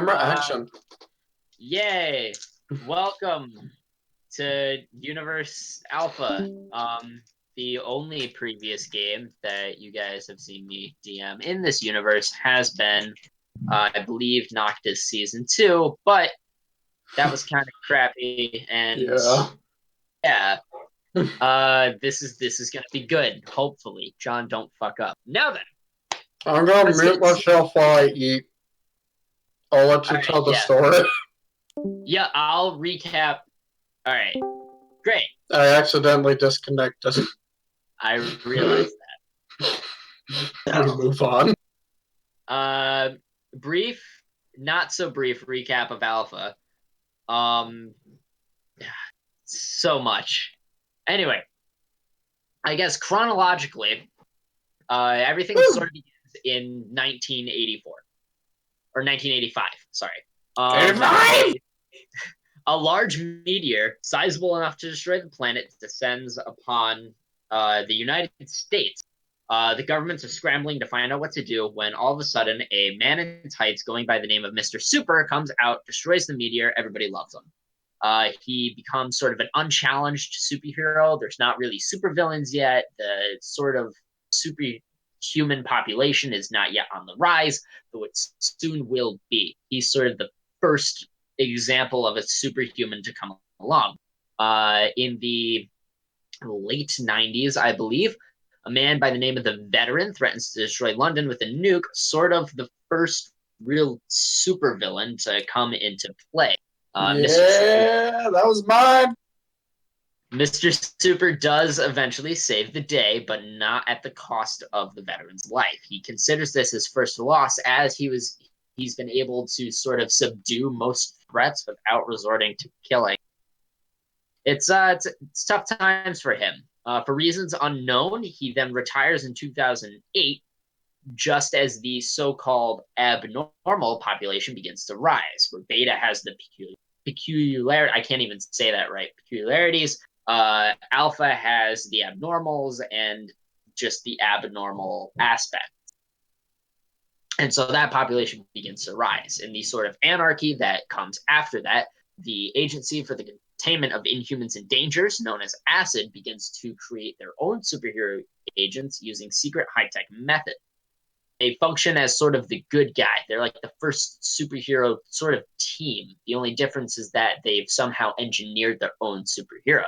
Action. Yay! Welcome to Universe Alpha. The only previous game that you guys have seen me DM in this universe has been, I believe, Noctis Season 2, but that was kind of crappy, and yeah. This is gonna be good, hopefully. John, don't fuck up. Now then. I'm gonna mute myself while I eat. I'll let you tell the story. Yeah, I'll recap. All right, great. I accidentally disconnected. I realized that. We move on. Brief, not so brief recap of Alpha. So much. Anyway, I guess chronologically, everything sort of begins in 1984 or 1985. Sorry. 85? A large meteor, sizable enough to destroy the planet, descends upon the United States. The governments are scrambling to find out what to do when all of a sudden a man in tights going by the name of Mr. Super comes out, destroys the meteor. Everybody loves him. He becomes sort of an unchallenged superhero. There's not really supervillains yet. The sort of superhuman population is not yet on the rise, though it soon will be. He's sort of the first example of a superhuman to come along. In the late 90s, I believe, a man by the name of the Veteran threatens to destroy London with a nuke, sort of the first real supervillain to come into play. That was mine. Mr. Super does eventually save the day, but not at the cost of the Veteran's life. He considers this his first loss, as he's been able to sort of subdue most threats without resorting to killing. It's tough times for him. For reasons unknown, he then retires in 2008, just as the so-called abnormal population begins to rise, where Beta has the peculiarity. I can't even say that right. Peculiarities. Alpha has the abnormals and just the abnormal aspect. And so that population begins to rise. In the sort of anarchy that comes after that, the Agency for the Containment of Inhumans and Dangers, known as ACID, begins to create their own superhero agents using secret high-tech methods. They function as sort of the good guy. They're like the first superhero sort of team. The only difference is that they've somehow engineered their own superheroes.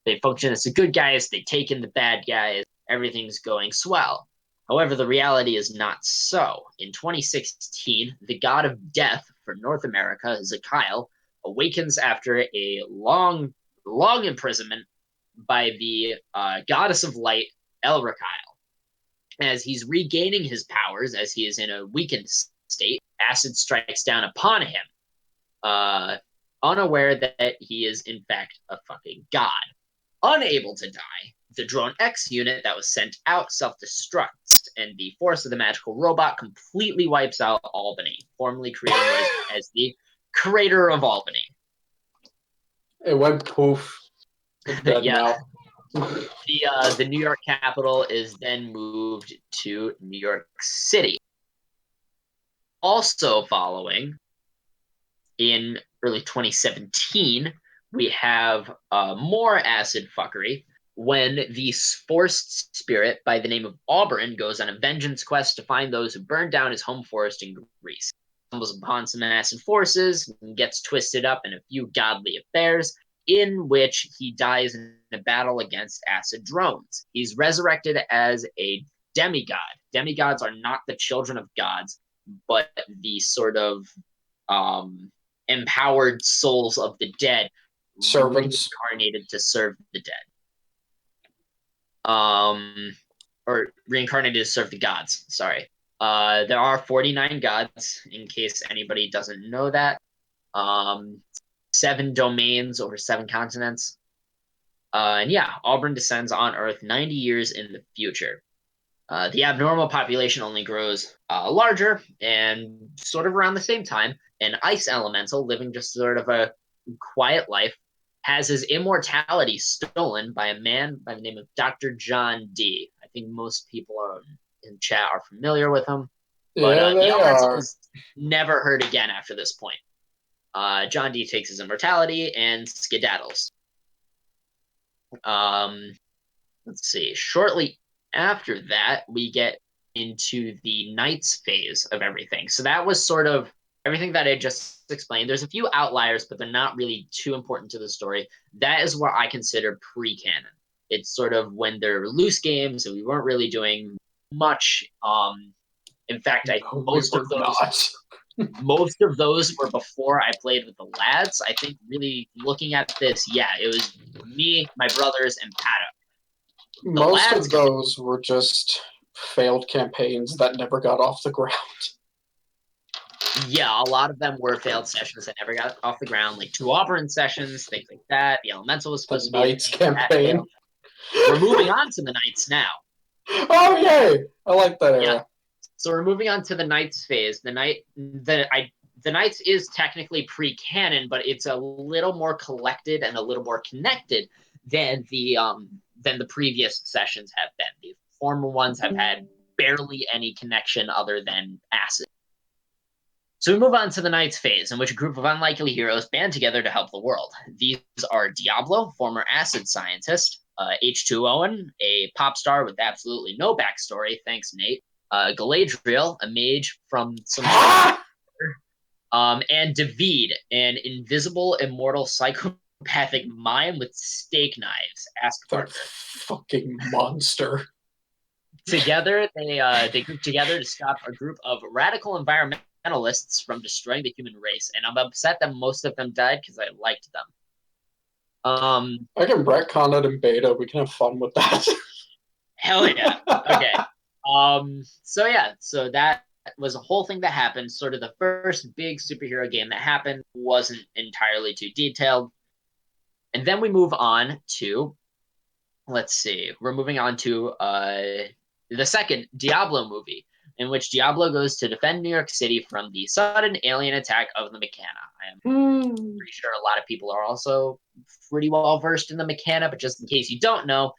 They function as the good guys. They take in the bad guys. Everything's going swell. However, the reality is not so. In 2016, the god of death for North America, Zakail, awakens after a long imprisonment by the goddess of light, Elrakyle. As he's regaining his powers, as he is in a weakened state, Acid strikes down upon him, unaware that he is in fact a fucking god. Unable to die, the Drone X unit that was sent out self-destructs, and the force of the magical robot completely wipes out Albany, formerly creating what is as the Crater of Albany. It went poof. It's dead now. The New York capital is then moved to New York City. Also following, in early 2017, we have more acid fuckery when the forest spirit by the name of Auburn goes on a vengeance quest to find those who burned down his home forest in Greece. Stumbles upon some acid forces and gets twisted up in a few godly affairs, in which he dies in a battle against acid drones. He's resurrected as a demigod. Demigods are not the children of gods, but the sort of empowered souls of the dead, servants reincarnated to serve the dead. Or reincarnated to serve the gods, sorry. There are 49 gods, in case anybody doesn't know that. 7 domains over 7 continents. And yeah, Auburn descends on Earth 90 years in the future. The abnormal population only grows larger, and sort of around the same time, an ice elemental living just sort of a quiet life has his immortality stolen by a man by the name of Dr. John D. I think most people in chat are familiar with him. But yeah, they are. never heard again after this point. John Dee takes his immortality and skedaddles. Let's see. Shortly after that, we get into the Knights phase of everything. So that was sort of everything that I just explained. There's a few outliers, but they're not really too important to the story. That is what I consider pre-canon. It's sort of when they're loose games and we weren't really doing much. In fact, most of those were before I played with the lads. I think really looking at this, yeah, it was me, my brothers, and Pato. Most of those were just failed campaigns that never got off the ground. Yeah, a lot of them were failed sessions that never got off the ground, like 2 Auburn sessions, things like that. The Elemental was supposed to be Knights campaign. We're moving on to the Knights now. Oh, yay! I like that era. Yeah. So we're moving on to the Knights phase. The Knights is technically pre-canon, but it's a little more collected and a little more connected than the previous sessions have been. The former ones have had barely any connection other than acid. So we move on to the Knights phase, in which a group of unlikely heroes band together to help the world. These are Diablo, former acid scientist, H2 Owen, a pop star with absolutely no backstory, thanks Nate, Galadriel, a mage from some and David, an invisible, immortal, psychopathic mime with steak knives. Ask that fucking monster. Together, they group together to stop a group of radical environmentalists from destroying the human race, and I'm upset that most of them died because I liked them. I can retcon it in beta. We can have fun with that. Hell yeah. Okay. So that was a whole thing that happened. Sort of the first big superhero game that happened. Wasn't entirely too detailed. And then we move on to, let's see, we're moving on to the second Diablo movie, in which Diablo goes to defend New York City from the sudden alien attack of the Mechana. I am pretty sure a lot of people are also pretty well versed in the Mechana, but just in case you don't know,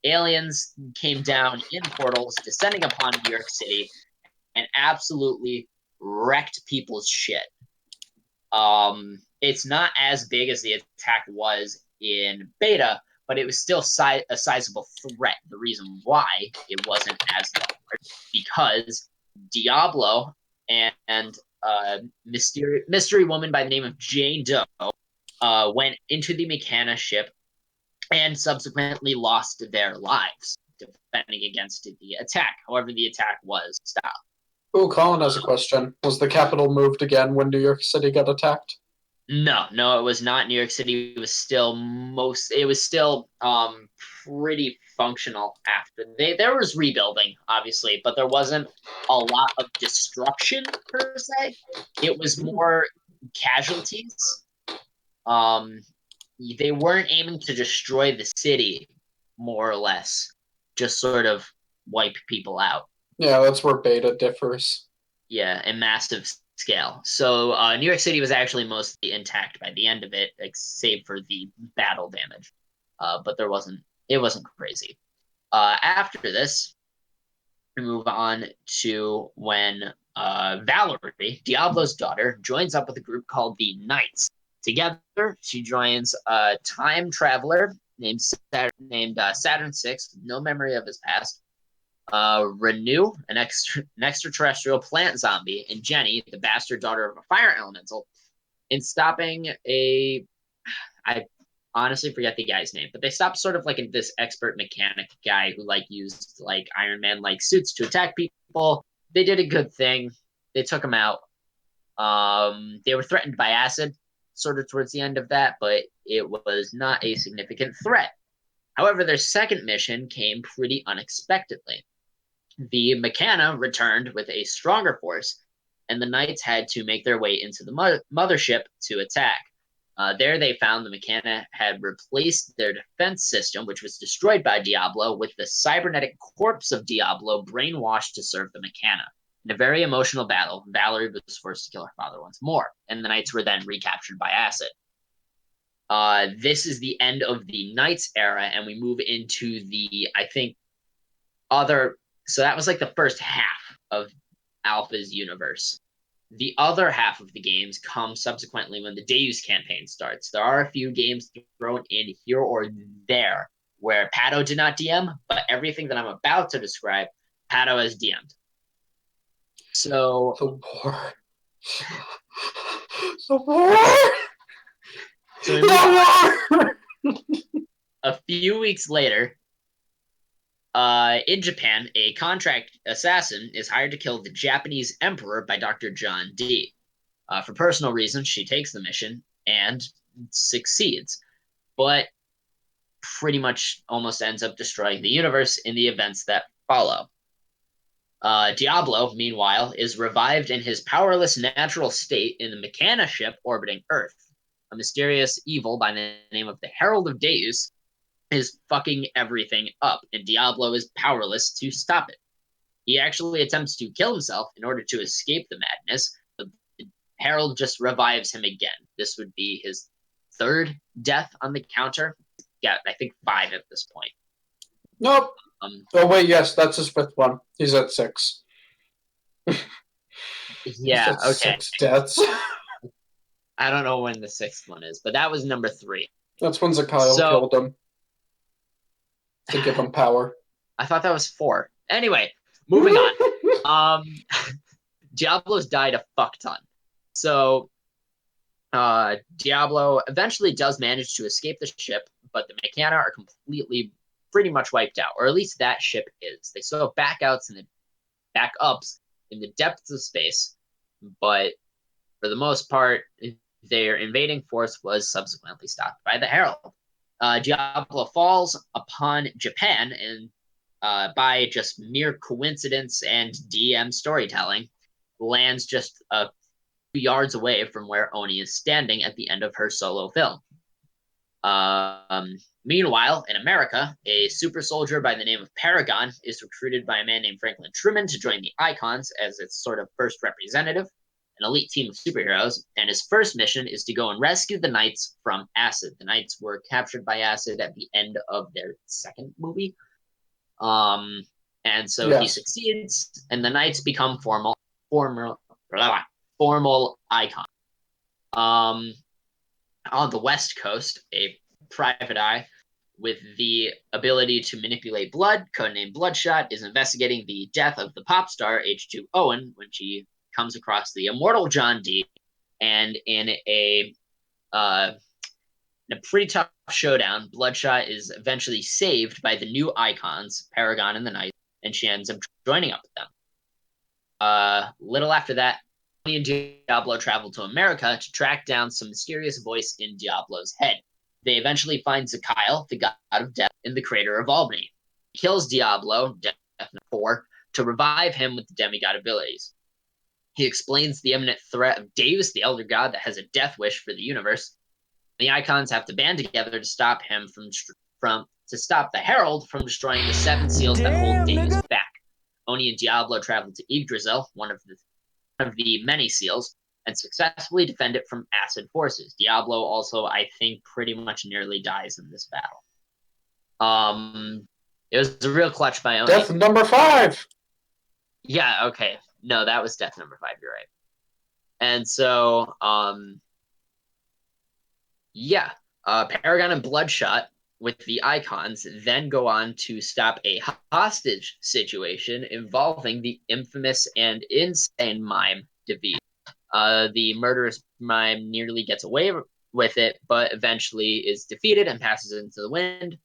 aliens came down in portals, descending upon New York City, and absolutely wrecked people's shit. It's not as big as the attack was in beta, but it was still a sizable threat. The reason why it wasn't as large because Diablo and mystery woman by the name of Jane Doe went into the Mechana ship and subsequently lost their lives defending against the attack. However, the attack was stopped. Oh, Colin has a question. Was the capital moved again when New York City got attacked? No, it was not New York City. It was still pretty functional after there was rebuilding, obviously, but there wasn't a lot of destruction per se. It was more casualties. They weren't aiming to destroy the city, more or less, just sort of wipe people out. Yeah, that's where beta differs. Yeah, in massive scale. So New York City was actually mostly intact by the end of it, save for the battle damage. But it wasn't crazy. After this, we move on to when Valerie, Diablo's daughter, joins up with a group called the Knights. Together, she joins a time traveler named Saturn 6, with no memory of his past, Renew, an extraterrestrial plant zombie, and Jenny, the bastard daughter of a fire elemental, in stopping I honestly forget the guy's name, but they stopped sort of like this expert mechanic guy who used Iron Man suits to attack people. They did a good thing. They took him out. They were threatened by acid sort of towards the end of that, but it was not a significant threat. However, their second mission came pretty unexpectedly. The Mechana returned with a stronger force, and the Knights had to make their way into the mothership to attack. There they found the Mechana had replaced their defense system, which was destroyed by Diablo, with the cybernetic corpse of Diablo brainwashed to serve the Mechana. In a very emotional battle, Valerie was forced to kill her father once more, and the Knights were then recaptured by acid. This is the end of the Knights era, and we move into the, I think, other... So that was the first half of Alpha's universe. The other half of the games come subsequently when the Deus campaign starts. There are a few games thrown in here or there where Pato did not DM, but everything that I'm about to describe, Pato has DM'd. So the war. The war. So the war. A few weeks later, in Japan, a contract assassin is hired to kill the Japanese emperor by Dr. John Dee. For personal reasons, she takes the mission and succeeds, but pretty much almost ends up destroying the universe in the events that follow. Diablo, meanwhile, is revived in his powerless natural state in the Mechana ship orbiting Earth. A mysterious evil by the name of the Herald of Deus is fucking everything up, and Diablo is powerless to stop it. He actually attempts to kill himself in order to escape the madness, but Herald just revives him again. This would be his third death on the counter. Yeah, I think 5 at this point. Nope. Oh wait, yes, that's his 5th one. He's at 6. Yeah, okay. 6 deaths. I don't know when the 6th one is, but that was number 3. That's when Zakyle killed him to give him power. I thought that was 4. Anyway, moving on. Diablo's died a fuck ton. So Diablo eventually does manage to escape the ship, but the Mechana are completely pretty much wiped out, or at least that ship is. They saw backups in the depths of space, but for the most part, their invading force was subsequently stopped by the Herald. Diablo falls upon Japan, and by just mere coincidence and DM storytelling, lands just a few yards away from where Oni is standing at the end of her solo film. Meanwhile, in America, a super soldier by the name of Paragon is recruited by a man named Franklin Truman to join the Icons as its sort of first representative, an elite team of superheroes, and his first mission is to go and rescue the Knights from Acid. The Knights were captured by Acid at the end of their 2nd movie. And so he succeeds, and the Knights become formal icon. On the West Coast, a private eye with the ability to manipulate blood, codenamed Bloodshot, is investigating the death of the pop star H2 Owen when she comes across the immortal John Dee, and in a pretty tough showdown, Bloodshot is eventually saved by the new icons, Paragon and the Knights, and she ends up joining up with them. Little after that, Oni and Diablo travel to America to track down some mysterious voice in Diablo's head. They eventually find Zakyle, the god of death, in the crater of Albany. He kills Diablo, Death 4, to revive him with the demigod abilities. He explains the imminent threat of Deus, the elder god that has a death wish for the universe. The Icons have to band together to stop him to stop the Herald from destroying the 7 seals that hold Deus back. Oni and Diablo travel to Yggdrasil, one of the many seals, and successfully defend it from Acid forces. Diablo also, I think, pretty much nearly dies in this battle. It was a real clutch by Oni. Death number 5! Yeah, okay. No, that was death number 5, you're right. And so, Paragon and Bloodshot with the Icons then go on to stop a hostage situation involving the infamous and insane mime David. The murderous mime nearly gets away with it, but eventually is defeated and passes into the wind.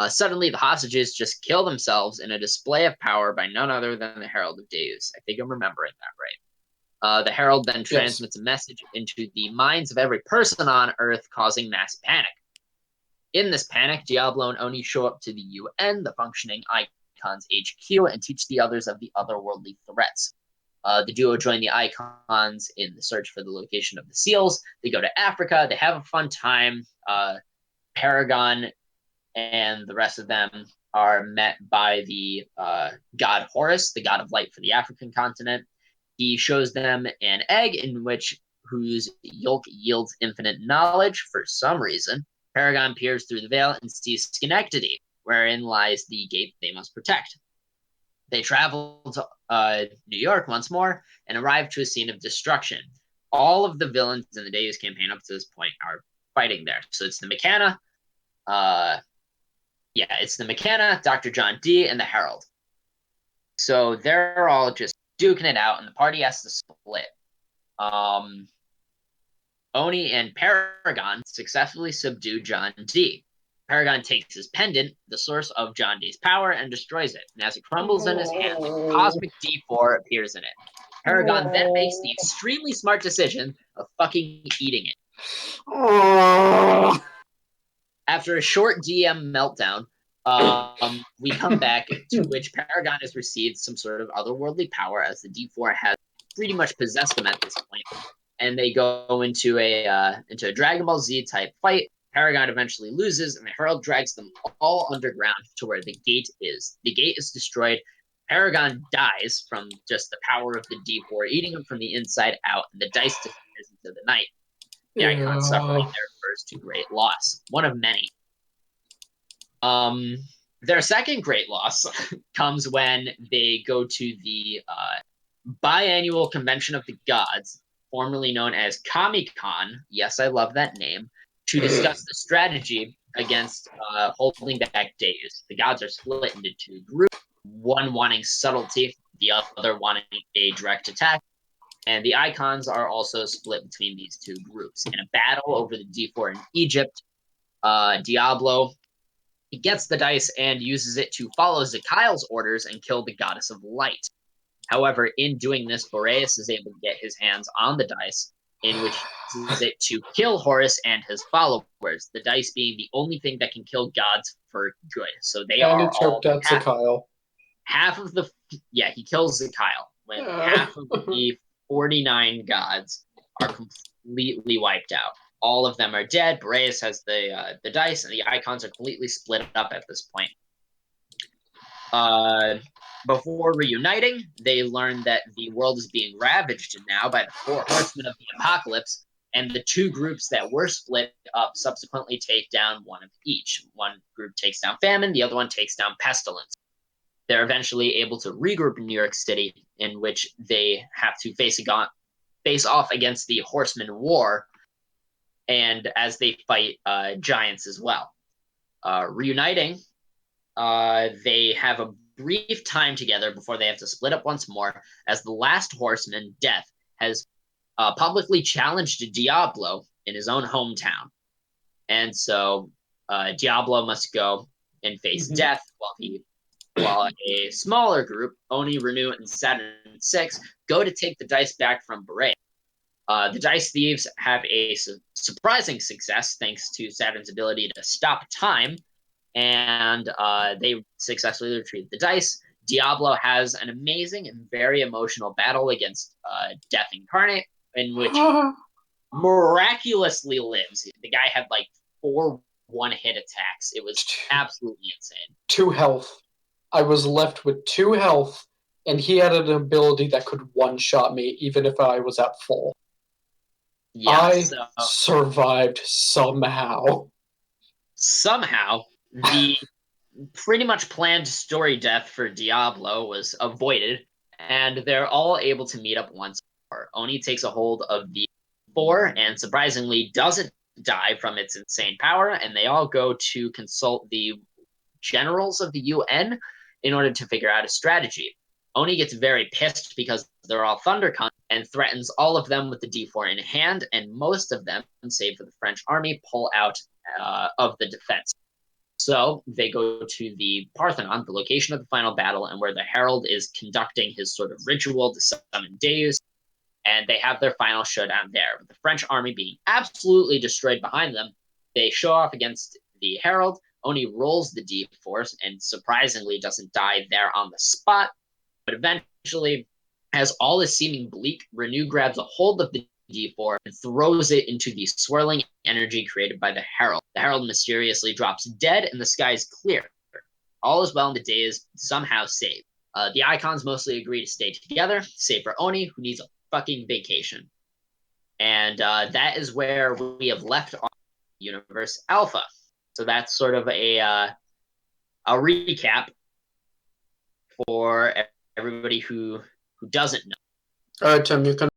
Suddenly, the hostages just kill themselves in a display of power by none other than the Herald of Deus. I think I'm remembering that right. The Herald then transmits a message into the minds of every person on Earth, causing mass panic. In this panic, Diablo and Oni show up to the UN, the functioning Icons HQ, and teach the others of the otherworldly threats. The duo join the Icons in the search for the location of the seals. They go to Africa. They have a fun time. Paragon and the rest of them are met by the god Horus, the god of light for the African continent. He shows them an egg whose yolk yields infinite knowledge. For some reason, Paragon peers through the veil and sees Schenectady, wherein lies the gate they must protect. They travel to New York once more and arrive to a scene of destruction. All of the villains in the Deus campaign up to this point are fighting there. So it's the McKenna, it's the McKenna, Dr. John D, and the Herald. So they're all just duking it out, and the party has to split. Oni and Paragon successfully subdue John D. Paragon takes his pendant, the source of John D's power, and destroys it. And as it crumbles in his hand, the cosmic D4 appears in it. Paragon then makes the extremely smart decision of fucking eating it. After a short DM meltdown, we come back to which Paragon has received some sort of otherworldly power, as the D4 has pretty much possessed him at this point. And they go into a Dragon Ball Z type fight. Paragon eventually loses, and the Herald drags them all underground to where the gate is. The gate is destroyed. Paragon dies from just the power of the D4 eating him from the inside out, and the dice disappears into the night. The Icons suffering their first great loss, one of many. Their second great loss comes when they go to the biannual Convention of the Gods, formerly known as Comic-Con. Yes, I love that name. To discuss the strategy against holding back Deus. The gods are split into two groups, one wanting subtlety, the other wanting a direct attack, and the Icons are also split between these two groups. In a battle over the D4 in Egypt, Diablo gets the dice and uses it to follow Zakaile's orders and kill the goddess of light. However, in doing this, Boreas is able to get his hands on the dice, in which he uses it to kill Horus and his followers, the dice being the only thing that can kill gods for good. So they are all half of the he kills Zakail when half of the 49 gods are completely wiped out. All of them are dead. Boreas has the dice, and the Icons are completely split up at this point. Before reuniting, they learn that the world is being ravaged now by the four horsemen of the apocalypse, and the two groups that were split up subsequently take down one of each. One group takes down famine, the other one takes down pestilence. They're eventually able to regroup in New York City, in which they have to face off against the Horseman War, and as they fight giants as well. Reuniting, they have a brief time together before they have to split up once more, as the last horseman, Death, has publicly challenged Diablo in his own hometown. And so Diablo must go and face Death, while a smaller group, Oni, Renew, and Saturn 6, go to take the dice back from Beret. The Dice Thieves have a surprising success thanks to Saturn's ability to stop time, and they successfully retrieve the dice. Diablo has an amazing and very emotional battle against Death Incarnate, in which he miraculously lives. The guy had like 4 one-hit attacks. It was absolutely insane. 2 health. I was left with 2 health, and he had an ability that could one-shot me even if I was at full. Yeah, I survived somehow. Somehow, the pretty much planned story death for Diablo was avoided, and they're all able to meet up once more. Oni takes a hold of the 4 and surprisingly doesn't die from its insane power, and they all go to consult the generals of the UN in order to figure out a strategy. Oni gets very pissed because they're all ThunderCon and threatens all of them with the D4 in hand, and most of them, save for the French army, pull out of the defense. So they go to the Parthenon, the location of the final battle, and where the Herald is conducting his sort of ritual to summon Deus, and they have their final showdown there. With the French army being absolutely destroyed behind them, they show off against the Herald. Oni rolls the D4 and surprisingly doesn't die there on the spot, but eventually, as all is seeming bleak, Renew grabs a hold of the D4 and throws it into the swirling energy created by the Herald. The Herald mysteriously drops dead and the sky is clear. All is well and the day is somehow saved. The Icons mostly agree to stay together, save for Oni, who needs a fucking vacation. And that is where we have left on Universe Alpha. So that's sort of a recap for everybody who doesn't know. All right, Tim, you can